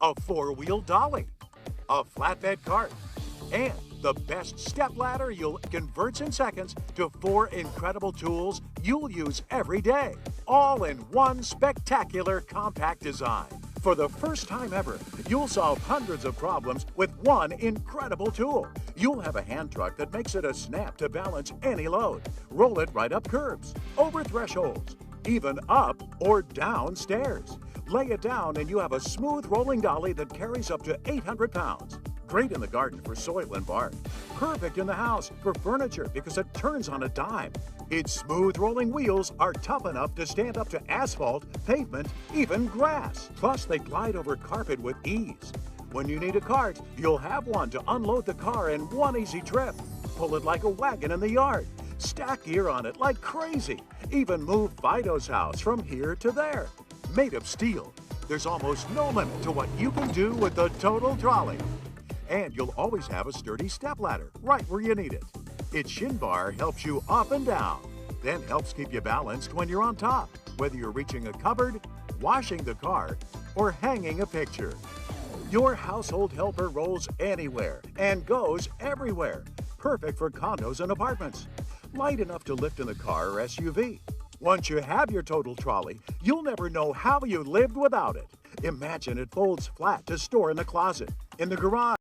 a four-wheel dolly, a flatbed cart, and the best stepladder you'll converts in seconds to four incredible tools you'll use every day, all in one spectacular compact design. For the first time ever, you'll solve hundreds of problems with one incredible tool. You'll have a hand truck that makes it a snap to balance any load. Roll it right up curbs, over thresholds, even up or down stairs. Lay it down and you have a smooth rolling dolly that carries up to 800 pounds. Great in the garden for soil and bark. Perfect in the house for furniture because it turns on a dime. Its smooth rolling wheels are tough enough to stand up to asphalt, pavement, even grass. Plus, they glide over carpet with ease. When you need a cart, you'll have one to unload the car in one easy trip. Pull it like a wagon in the yard. Stack gear on it like crazy. Even move Fido's house from here to there. Made of steel, there's almost no limit to what you can do with the Total Trolley. And you'll always have a sturdy stepladder right where you need it. Its shin bar helps you up and down, then helps keep you balanced when you're on top, whether you're reaching a cupboard, washing the car, or hanging a picture. Your household helper rolls anywhere and goes everywhere. Perfect for condos and apartments. Light enough to lift in the car or SUV. Once you have your Total Trolley, you'll never know how you lived without it. Imagine it folds flat to store in the closet, in the garage,